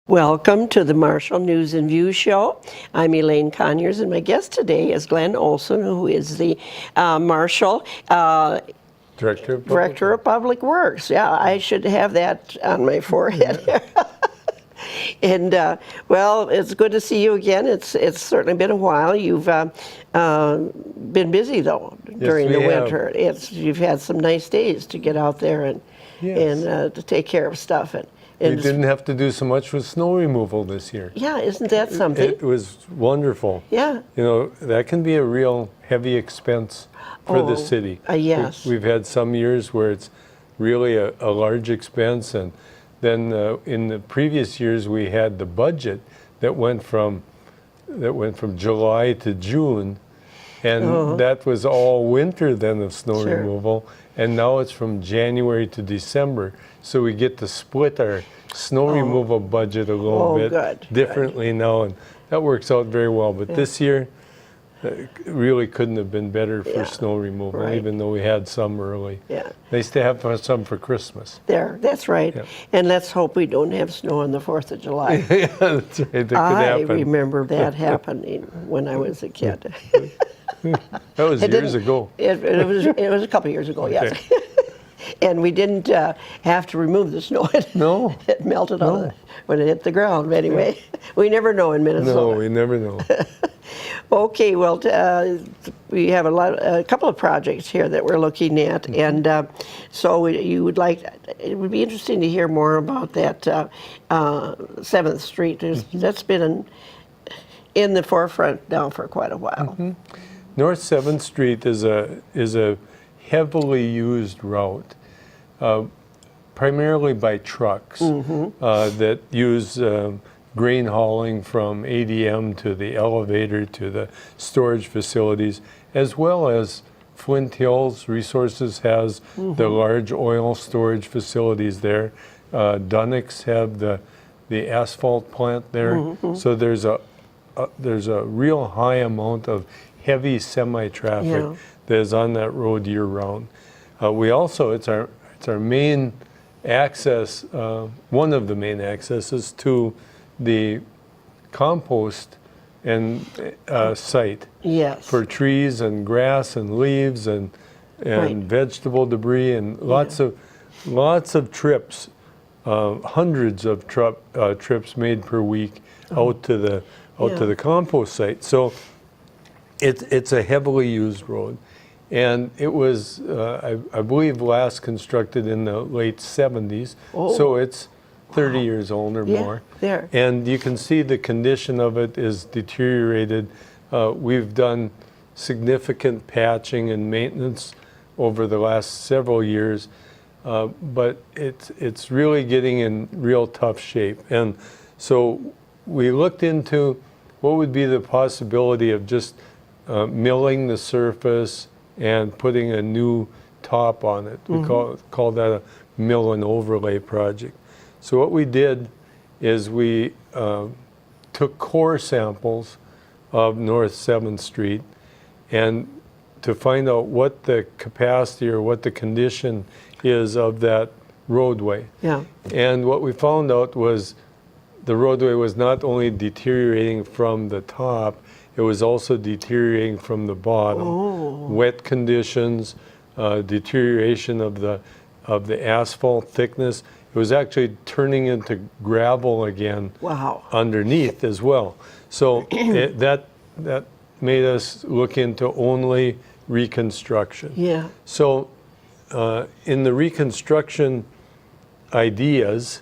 Welcome to the Marshall News and Views Show. I'm Elaine Conyers, and my guest today is Glenn Olson, who is the Marshall Director of Public Works. Yeah, I should have that on my forehead. Yeah. And well, it's good to see you again. It's certainly been a while. You've been busy though during the winter. You've had some nice days to get out there and to take care of stuff. We didn't have to do so much with snow removal this year. Yeah, isn't that something? It was wonderful. Yeah. You know, that can be a real heavy expense for the city. Yes. We've had some years where it's really a large expense, and then in the previous years we had the budget that went from July to June, and that was all winter then of snow removal, and now it's from January to December. So we get to split our snow removal budget a little bit differently now, and that works out very well. But this year, it really couldn't have been better for snow removal, even though we had some early. Yeah. Nice to have some for Christmas. That's right. Yeah. And let's hope we don't have snow on the 4th of July. Yeah, that's right. That could happen. I remember that happening when I was a kid. That was years ago. It was a couple years ago, yes. And we didn't have to remove the snow. No. It melted when it hit the ground. Anyway, we never know in Minnesota. No, we never know. Okay, well, we have a couple of projects here that we're looking at, and so it would be interesting to hear more about that 7th Street. That's been in the forefront now for quite a while. North 7th Street is a heavily used route, primarily by trucks that use grain hauling from ADM to the elevator to the storage facilities, as well as Flint Hills Resources has the large oil storage facilities there. Dunnick's have the asphalt plant there. So there's a real high amount of heavy semi-traffic that is on that road year-round. We also, it's our main access, one of the main accesses to the compost and site for trees and grass and leaves and vegetable debris and lots of trips, hundreds of trips made per week out to the compost site. So it's a heavily used road, and it was I believe last constructed in the late 70s. So it's 30 years old or more. And you can see the condition of it is deteriorated. We've done significant patching and maintenance over the last several years, but it's really getting in real tough shape. And so we looked into what would be the possibility of just milling the surface and putting a new top on it. We call that a mill and overlay project. So what we did is we took core samples of North 7th Street and to find out what the capacity or what the condition is of that roadway. And what we found out was the roadway was not only deteriorating from the top, it was also deteriorating from the bottom. Wet conditions, deterioration of the asphalt thickness. It was actually turning into gravel again underneath as well. So that made us look into only reconstruction. So in the reconstruction ideas,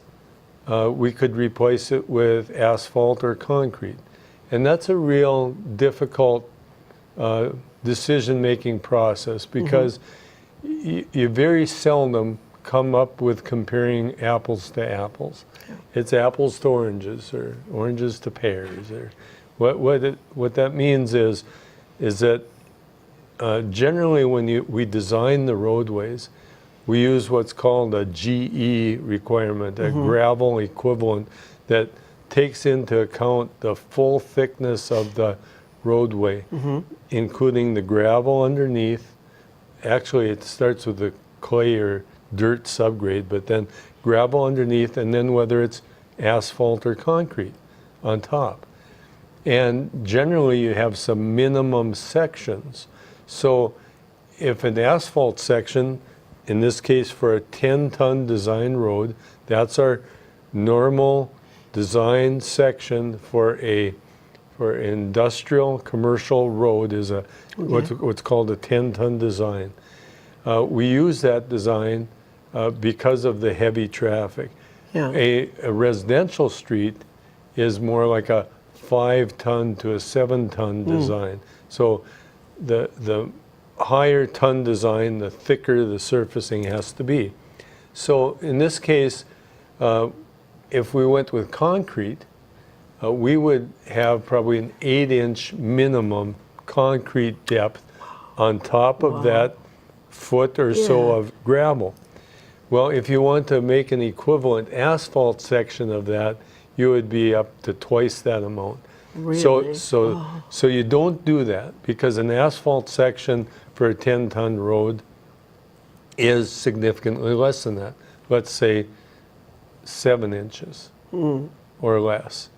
we could replace it with asphalt or concrete. And that's a real difficult decision-making process because you very seldom come up with comparing apples to apples. It's apples to oranges or oranges to pears. Or what that means is that generally when we design the roadways, we use what's called a GE requirement, a gravel equivalent that takes into account the full thickness of the roadway, including the gravel underneath. Actually, it starts with the clay or dirt subgrade, but then gravel underneath, and then whether it's asphalt or concrete on top. And generally you have some minimum sections. So if an asphalt section, in this case for a 10-ton design road, that's our normal design section for industrial commercial road is what's called a 10-ton design. We use that design because of the heavy traffic. Yeah. A residential street is more like a 5-ton to a 7-ton design. So the higher ton design, the thicker the surfacing has to be. So in this case, if we went with concrete, we would have probably an 8-inch minimum concrete depth on top of that foot or so of gravel. Well, if you want to make an equivalent asphalt section of that, you would be up to twice that amount. Really? So you don't do that because an asphalt section for a 10-ton road is significantly less than that. Let's say 7 inches or less.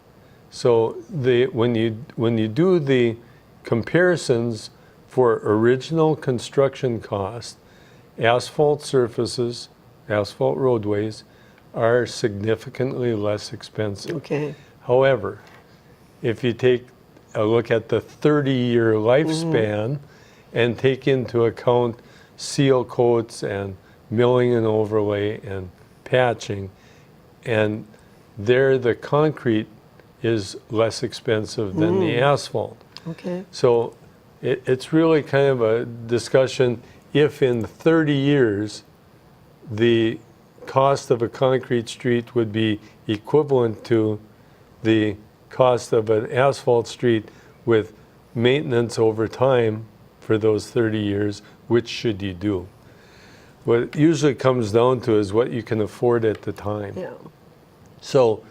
So when you do the comparisons for original construction cost, asphalt surfaces, asphalt roadways are significantly less expensive. Okay. However, if you take a look at the 30-year lifespan and take into account seal coats and milling and overlay and patching, and there the concrete is less expensive than the asphalt. Okay. So it's really kind of a discussion if in 30 years the cost of a concrete street would be equivalent to the cost of an asphalt street with maintenance over time for those 30 years, which should you do? What it usually comes down to is what you can afford at the time. Yeah. So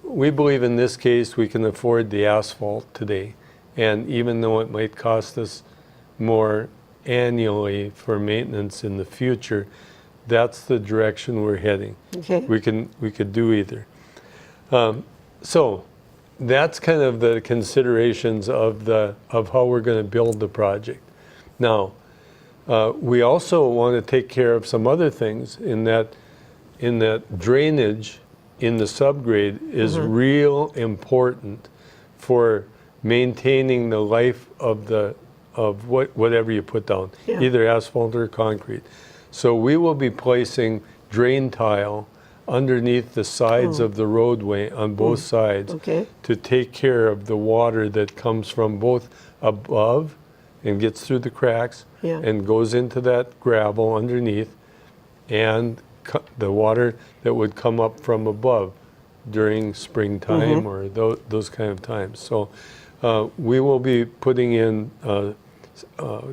we believe in this case we can afford the asphalt today. And even though it might cost us more annually for maintenance in the future, that's the direction we're heading. Okay. We could do either. So that's kind of the considerations of how we're going to build the project. Now, we also want to take care of some other things in that drainage in the subgrade is real important for maintaining the life of whatever you put down, either asphalt or concrete. So we will be placing drain tile underneath the sides of the roadway on both sides to take care of the water that comes from both above and gets through the cracks and goes into that gravel underneath, and the water that would come up from above during springtime or those kind of times. So we will be putting in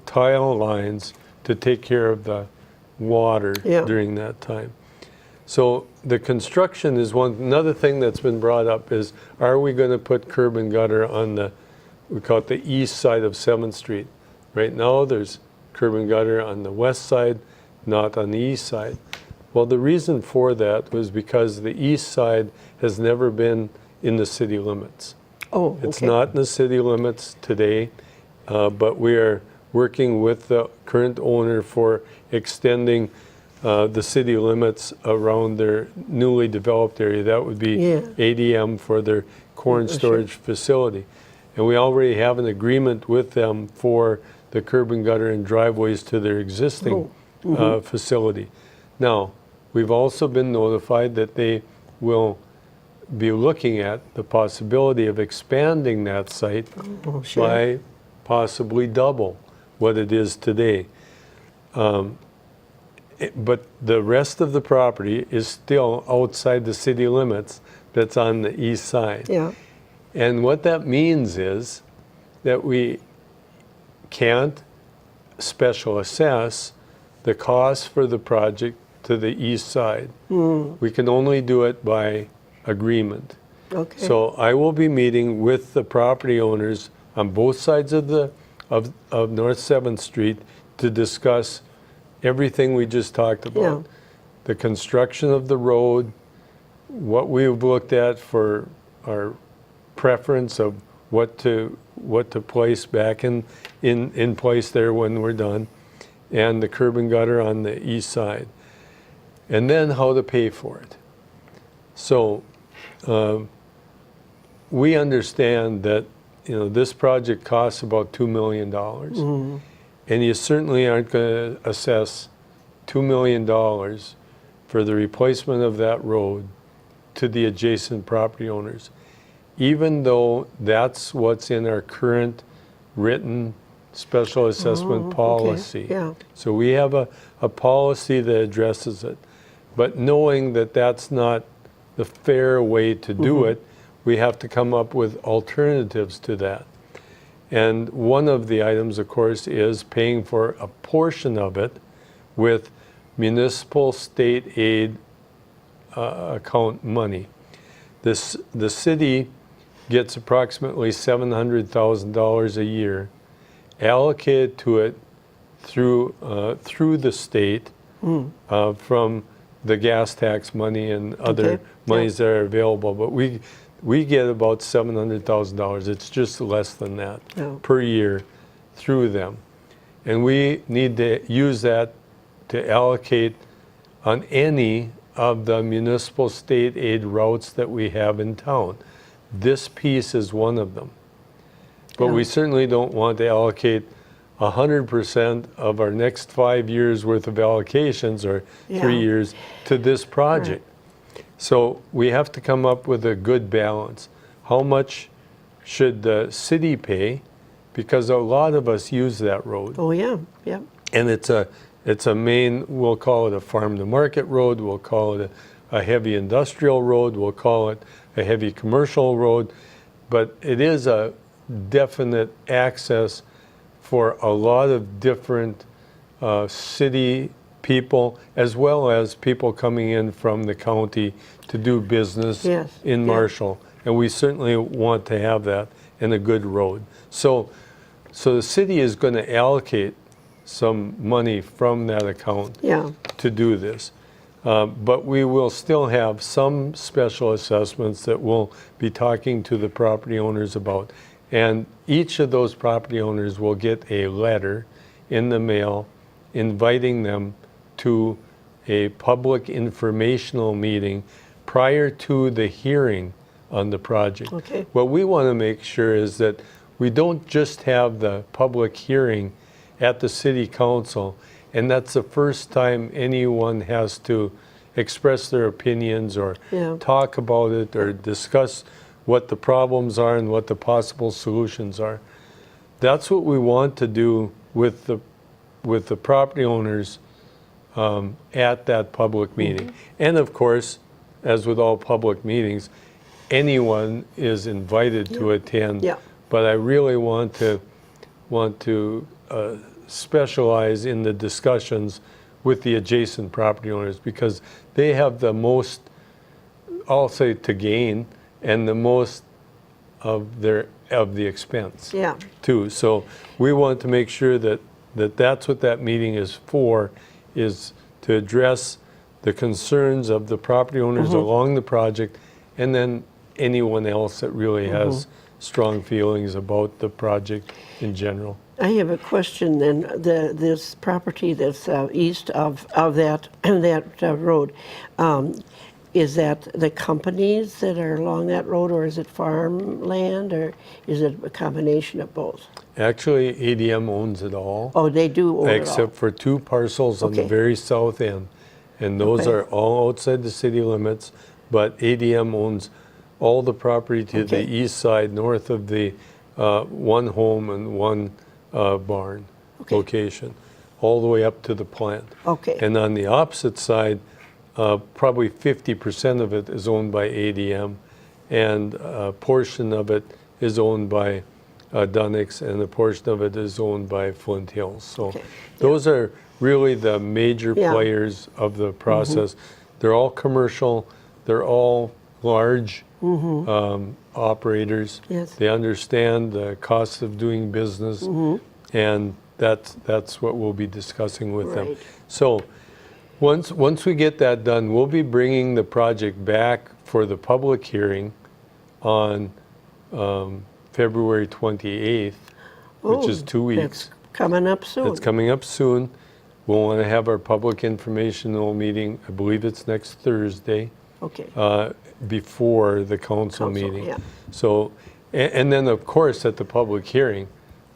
tile lines to take care of the water during that time. So the construction is another thing that's been brought up is, are we going to put curb and gutter on we call it the east side of 7th Street. Right now there's curb and gutter on the west side, not on the east side. Well, the reason for that was because the east side has never been in the city limits. Oh, okay. It's not in the city limits today, but we are working with the current owner for extending the city limits around their newly developed area. That would be ADM for their corn storage facility. And we already have an agreement with them for the curb and gutter and driveways to their existing facility. Now, we've also been notified that they will be looking at the possibility of expanding that site by possibly double what it is today. But the rest of the property is still outside the city limits that's on the east side. Yeah. And what that means is that we can't special assess the cost for the project to the east side. We can only do it by agreement. Okay. So I will be meeting with the property owners on both sides of North 7th Street to discuss everything we just talked about. The construction of the road, what we've looked at for our preference of what to place back in place there when we're done, and the curb and gutter on the east side, and then how to pay for it. So we understand that this project costs about $2 million, and you certainly aren't going to assess $2 million for the replacement of that road to the adjacent property owners, even though that's what's in our current written special assessment policy. Okay. Yeah. So we have a policy that addresses it. But knowing that that's not the fair way to do it, we have to come up with alternatives to that. And one of the items, of course, is paying for a portion of it with municipal state aid account money. The city gets approximately $700,000 a year allocated to it through the state from the gas tax money and other monies that are available. But we get about $700,000. It's just less than that per year through them. And we need to use that to allocate on any of the municipal state aid routes that we have in town. This piece is one of them. But we certainly don't want to allocate 100% of our next 5 years worth of allocations or 3 years to this project. So we have to come up with a good balance. How much should the city pay? Because a lot of us use that road. Oh, yeah, yeah. And it's a main, we'll call it a farm to market road, we'll call it a heavy industrial road, we'll call it a heavy commercial road, but it is a definite access for a lot of different city people, as well as people coming in from the county to do business in Marshall. And we certainly want to have that in a good road. So the city is going to allocate some money from that account to do this. But we will still have some special assessments that we'll be talking to the property owners about. And each of those property owners will get a letter in the mail inviting them to a public informational meeting prior to the hearing on the project. Okay. What we want to make sure is that we don't just have the public hearing at the city council, and that's the first time anyone has to express their opinions or talk about it or discuss what the problems are and what the possible solutions are. That's what we want to do with the property owners at that public meeting. And of course, as with all public meetings, anyone is invited to attend. But I really want to specialize in the discussions with the adjacent property owners, because they have the most, I'll say, to gain, and the most of the expense too. So we want to make sure that that's what that meeting is for, is to address the concerns of the property owners along the project, and then anyone else that really has strong feelings about the project in general. I have a question then. This property that's east of that road, is that the companies that are along that road, or is it farmland, or is it a combination of both? Actually, ADM owns it all. Oh, they do own it all. Except for 2 parcels on the very south end. And those are all outside the city limits, but ADM owns all the property to the east side, north of the one home and one barn location, all the way up to the plant. And on the opposite side, probably 50% of it is owned by ADM, and a portion of it is owned by Dunix, and a portion of it is owned by Flint Hills. So those are really the major players of the process. They're all commercial, they're all large operators. They understand the cost of doing business, and that's what we'll be discussing with them. So Once we get that done, we'll be bringing the project back for the public hearing on February 28th, which is 2 weeks. That's coming up soon. It's coming up soon. We'll want to have our public informational meeting, I believe it's next Thursday, Okay. before the council meeting. yeah. So, and then of course at the public hearing,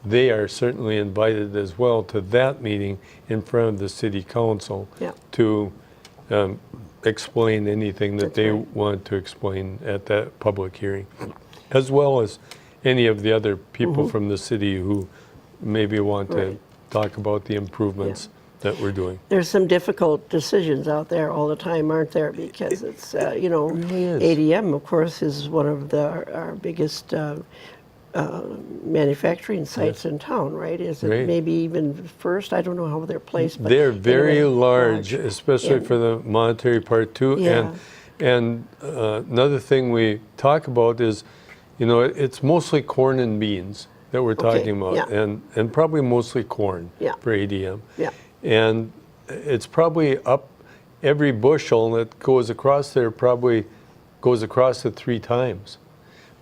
they are certainly invited as well to that meeting in front of the city council Yeah. to explain anything that That's they right. want to explain at that public hearing, as well as any of the other people from the city who maybe want to Right. talk about the improvements that we're doing. There's some difficult decisions out there all the time, aren't there? Because it's, you know, really is. ADM, of course, is one of our biggest manufacturing sites in town, right? Is it Right. maybe even first? I don't know how they're placed. But They're very anyway, large, especially And- for the monetary part too. Yeah. And another thing we talk about is, you know, it's mostly corn and beans that we're talking about, yeah. and probably mostly corn Yeah. for ADM. Yeah. And it's probably up, every bushel that goes across there probably goes across it 3 times,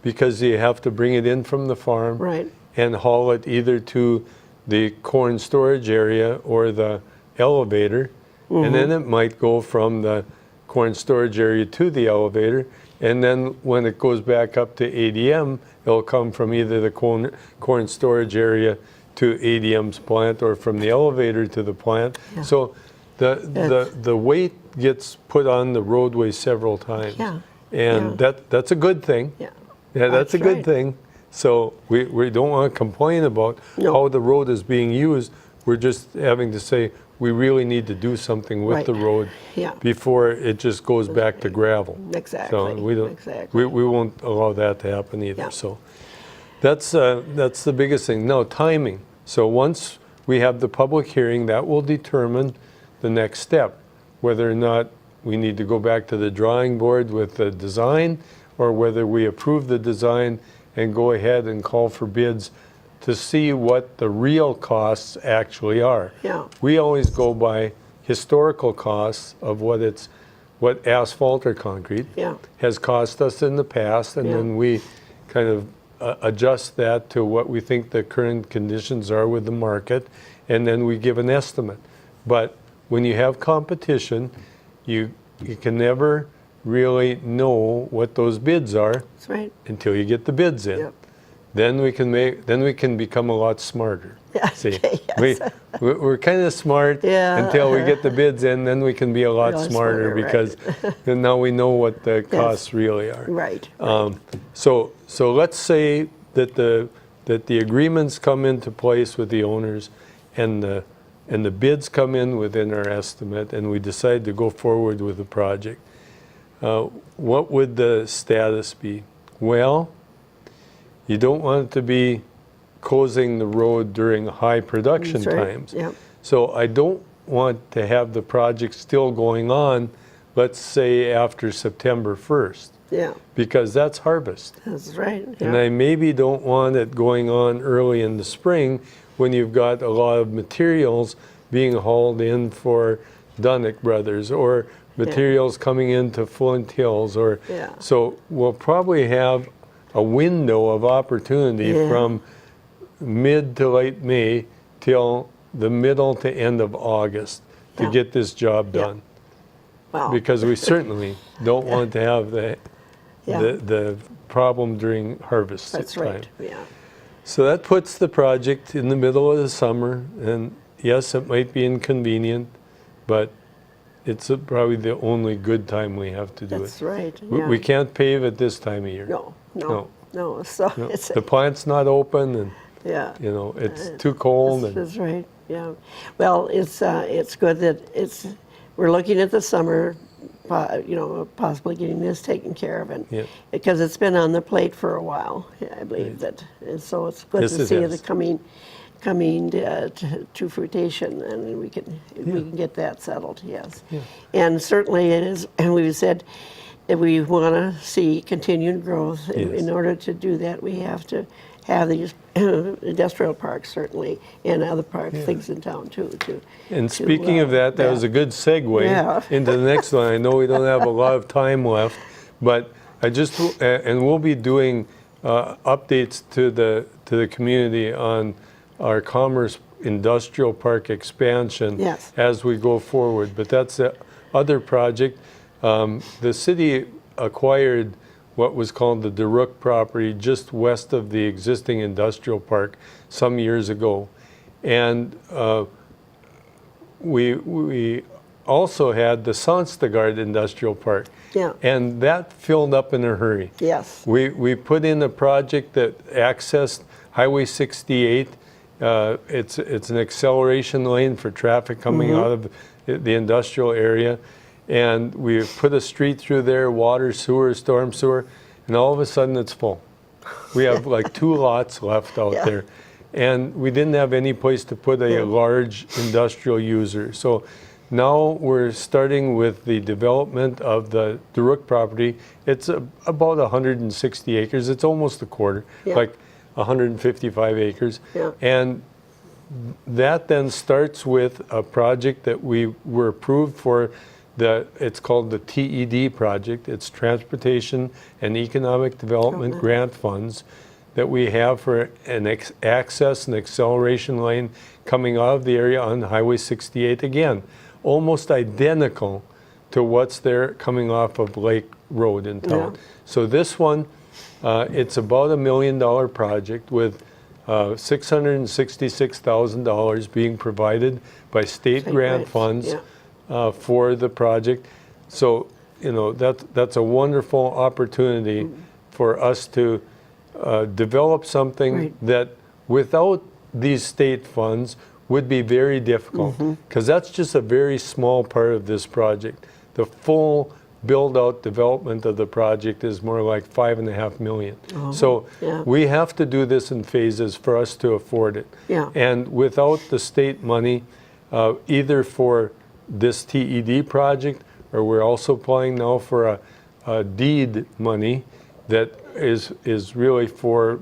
because you have to bring it in from the farm Right. and haul it either to the corn storage area or the elevator, and then it might go from the corn storage area to the elevator, and then when it goes back up to ADM, it'll come from either the corn storage area to ADM's plant or from the elevator to the plant. Yeah. So the weight gets put on the roadway several times. Yeah. And Yeah. that's a good thing. Yeah. Yeah, that's a good right. thing. So we don't want to complain about No. how the road is being used. We're just having to say, we really need to do something with Right. the road Yeah. before it just goes back to gravel. Exactly. So we don't, Exactly. we won't allow that to happen either. Yeah. So that's the biggest thing. Now, timing. So once we have the public hearing, that will determine the next step, whether or not we need to go back to the drawing board with the design, or whether we approve the design and go ahead and call for bids to see what the real costs actually are. Yeah. We always go by historical costs of what asphalt or concrete Yeah. has cost us in the past, and Yeah. then we kind of adjust that to what we think the current conditions are with the market, and then we give an estimate. But when you have competition, you can never really know what those bids are That's right. until you get the bids in. Yep. Then we can become a lot smarter. Yeah, See, okay, yes. we're kind of smart Yeah, until we get the bids in. Then we can be a lot Real smarter, smarter, right. because then now we know what the costs really are. Right. So let's say that the agreements come into place with the owners, and the bids come in within our estimate, and we decide to go forward with the project. What would the status be? Well, you don't want it to be closing the road during high production That's right. times. Yep. So I don't want to have the project still going on, let's say after September 1st, Yeah. because that's harvest. That's right. And Yeah. I maybe don't want it going on early in the spring when you've got a lot of materials being hauled in for Dunnick Brothers, or materials coming into Flint Hills, or Yeah. so we'll probably have a window of opportunity Yeah. from mid to late May till the middle to end of August to Yeah. get this job Yeah. done. Wow. Because we certainly don't want to have Yeah. the problem during harvest That's time. right. Yeah. So that puts the project in the middle of the summer, and yes, it might be inconvenient, but it's probably the only good time we have to do That's it. right. We, Yeah. we can't pave at this time of year. No. No. No. No. So No. it's The plant's not open, and yeah. it's too cold. That's right. Yeah. Well, it's good that we're looking at the summer, possibly getting this taken care of, and Yeah. because it's been on the plate for a while, I believe that, and so it's good Yes, to it see has. it coming to fruition, and we can get that settled. Yes. Yeah. And certainly it is, and we've said that we want to see continued growth. Yes. In order to do that, we have to have these industrial parks certainly, and other parks, things in town too. And speaking of that, that was a good segue Yeah. into the next one. I know we don't have a lot of time left, but I just and we'll be doing updates to the community on our Commerce Industrial Park expansion Yes. as we go forward. But that's the other project. The city acquired what was called the DeRook property just west of the existing industrial park some years ago. And we also had the Sandstegard Industrial Park. Yeah. And that filled up in a hurry. Yes. We put in a project that accessed Highway 68. It's an acceleration lane for traffic coming out of the industrial area. And we put a street through there, water, sewer, storm sewer, and all of a sudden it's full. We have like 2 lots left out Yeah. there. And we didn't have any place to put a large industrial user. So now we're starting with the development of the DeRook property. It's about 160 acres. It's almost a quarter, Yeah. like 155 acres. Yeah. And that then starts with a project that we were approved for. It's called the TED project. It's Transportation and Economic Development Grant Funds that we have for an access and acceleration lane coming out of the area on Highway 68 again. Almost identical to what's there coming off of Lake Road in town. Yeah. So this one, it's about $1 million project with $666,000 being provided by state grant grants, funds yeah. For the project. So, you know, that's a wonderful opportunity for us to develop something Right. that without these state funds would be very difficult, because that's just a very small part of this project. The full build-out development of the project is more like $5.5 million. So yeah. we have to do this in phases for us to afford it. Yeah. And without the state money, either for this TED project, or we're also applying now for a deed money that is really for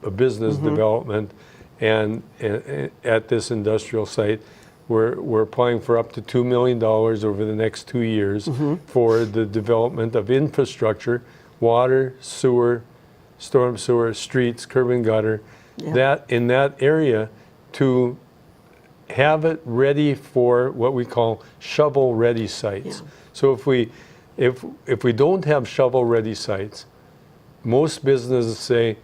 a business development, and at this industrial site, we're applying for up to $2 million over the next 2 years for the development of infrastructure, water, sewer, storm sewer, streets, curb and gutter, Yeah. that in that area to have it ready for what we call shovel-ready sites. Yeah. So if we don't have shovel-ready sites, most businesses say,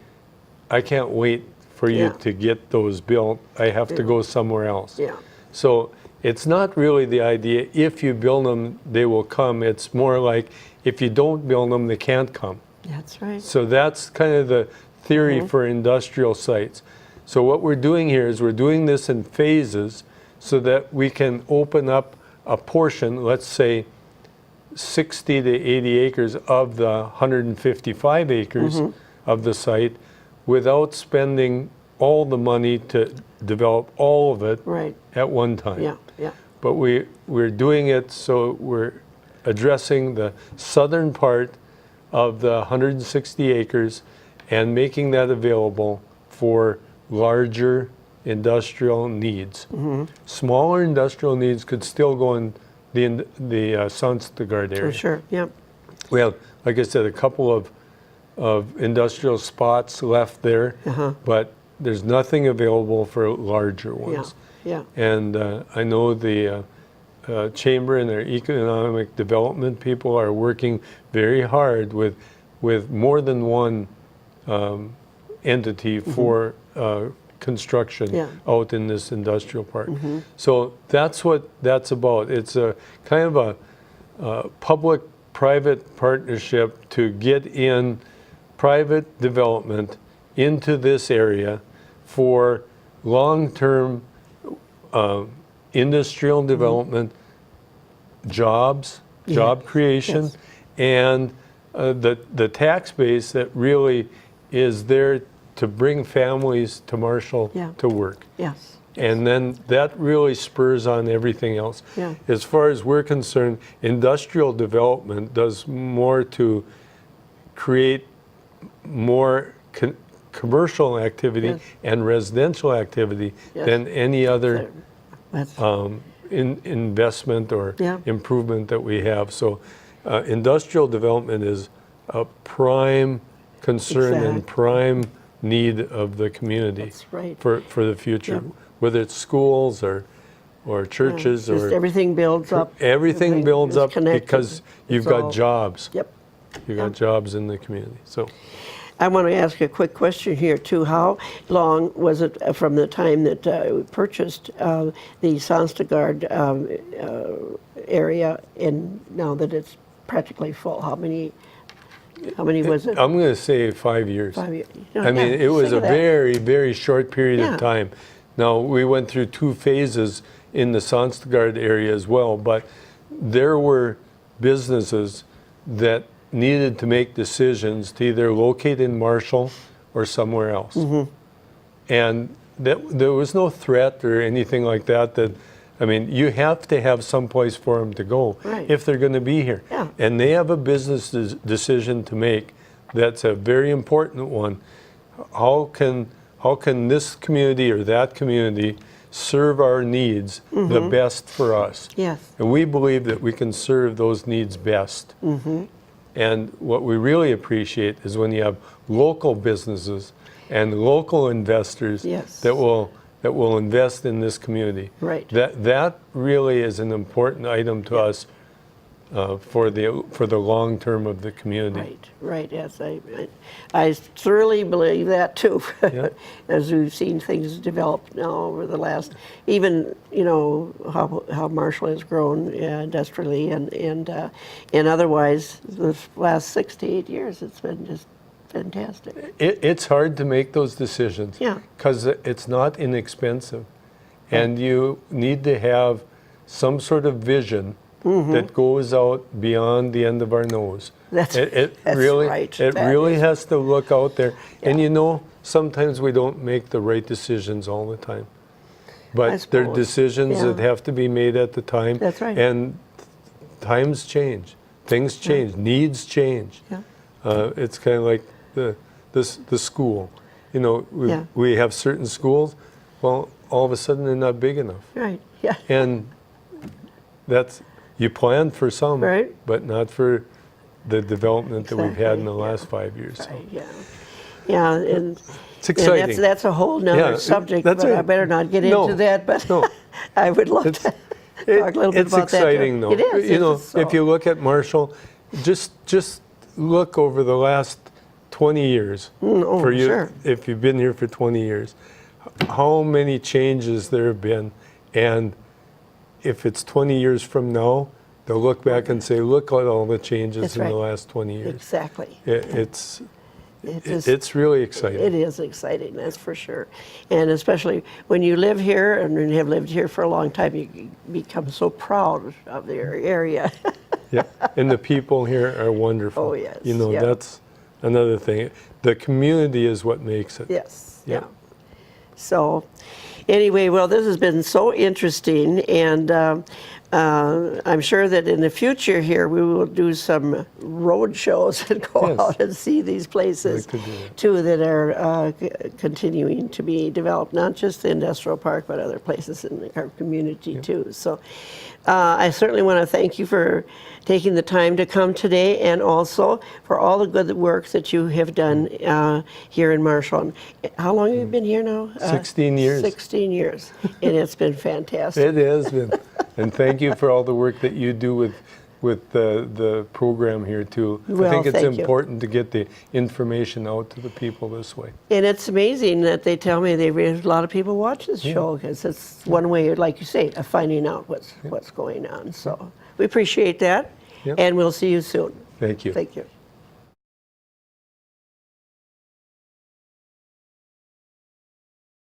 I can't wait for you Yeah. to get those built. I have to Yeah. go somewhere else. Yeah. So it's not really the idea, if you build them, they will come. It's more like, if you don't build them, they can't come. That's right. So that's kind of the theory for industrial sites. So what we're doing here is we're doing this in phases so that we can open up a portion, let's say 60 to 80 acres of the 155 acres of the site, without spending all the money to develop all of it Right. at one time. Yeah. Yeah. But we're doing it so we're addressing the southern part of the 160 acres and making that available for larger industrial needs. Smaller industrial needs could still go in the Sandstegard area. For sure. Yeah. We have, like I said, a couple of industrial spots left there, but there's nothing available for larger Yeah. ones. Yeah. And I know the Chamber and their economic development people are working very hard with more than one entity for construction Yeah. out in this industrial park. So that's what that's about. It's a kind of a public-private partnership to get in private development into this area for long-term industrial development, jobs, job creation, Yes. and the tax base that really is there to bring families to Marshall Yeah. to work. Yes. And then that really spurs on everything else. Yeah. As far as we're concerned, industrial development does more to create more commercial activity Yes. and residential activity Yes. than any other That's- investment or Yeah. improvement that we have. So industrial development is a prime concern and Exactly. prime need of the community That's right. for the future, Yeah. whether it's schools or churches Just or everything builds up. everything builds is up connected. because you've It's got all- jobs. Yep. You've got jobs in the community. So I want to ask a quick question here too. How long was it from the time that we purchased the Sonstegard area, and now that it's practically full? How many was it? I'm going to say 5 years. 5 years. You know, I mean, yeah, it was think a of that. very, very short period Yeah. of time. Now, we went through 2 phases in the Sonstegard area as well, but there were businesses that needed to make decisions to either locate in Marshall or somewhere else. Mm-hmm. And there was no threat or anything like that. I mean, you have to have some place for them to go Right. if they're going to be here. Yeah. And they have a business decision to make that's a very important one. How can this community or that community serve our needs the best for us? Yes. And we believe that we can serve those needs best. And what we really appreciate is when you have local businesses and local investors Yes. that will invest in this community. Right. That really is an important item to us for the long term of the community. Right. Yes, I thoroughly believe that too. Yeah. As we've seen things develop now over the last, even how Marshall has grown industrially and otherwise the last 6 to 8 years, it's been just fantastic. It's hard to make those decisions. Yeah. Because it's not inexpensive, and you need to have some sort of vision that goes out beyond the end of our nose. That's really, right. It That really is- has to look out there. And Yeah. sometimes we don't make the right decisions all the time. But they're suppose. decisions Yeah. that have to be made at the time. That's right. And times change, things change, needs change. Yeah. It's kind of like the school. Yeah. We have certain schools, well, all of a sudden they're not big enough. Right. Yeah. And you plan for some, Right. but not for the development that we've had in the Exactly, yeah. last 5 years. So Right, yeah. Yeah, and it's exciting. And that's a whole nother Yeah, subject, that's but I right. better not get No, into that, but no. I would love to talk a little bit It's about that. too. exciting, though. It is. If you look at Marshall, just look over the last 20 years oh, for you. sure. If you've been here for 20 years, how many changes there have been, and if it's 20 years from now, they'll look back and say, "Look at all the changes That's in the right. last 20 years." Exactly. It's just- it's really exciting. It is exciting, that's for sure. And especially when you live here and you have lived here for a long time, you become so proud of your area. Yeah, and the people here are wonderful. Oh, yes, yeah. That's another thing. The community is what makes it. Yes. Yeah. Yeah. So, anyway, well, this has been so interesting, and I'm sure that in the future here we will do some road shows and go Yes. out and see these places Like to do that. too that are continuing to be developed, not just the industrial park, but other places in our community too. So, I certainly want to thank you for taking the time to come today, and also for all the good work that you have done here in Marshall. How long have you been here now? 16 years. 16 years, and it's been fantastic. It has been. And thank you for all the work that you do with the program here too. I Well, think it's thank you. important to get the information out to the people this way. And it's amazing that they tell me a lot of people watch this show, because it's one way, like you say, of finding out what's going on. So we appreciate that, Yeah. and we'll see you soon. Thank you. Thank you.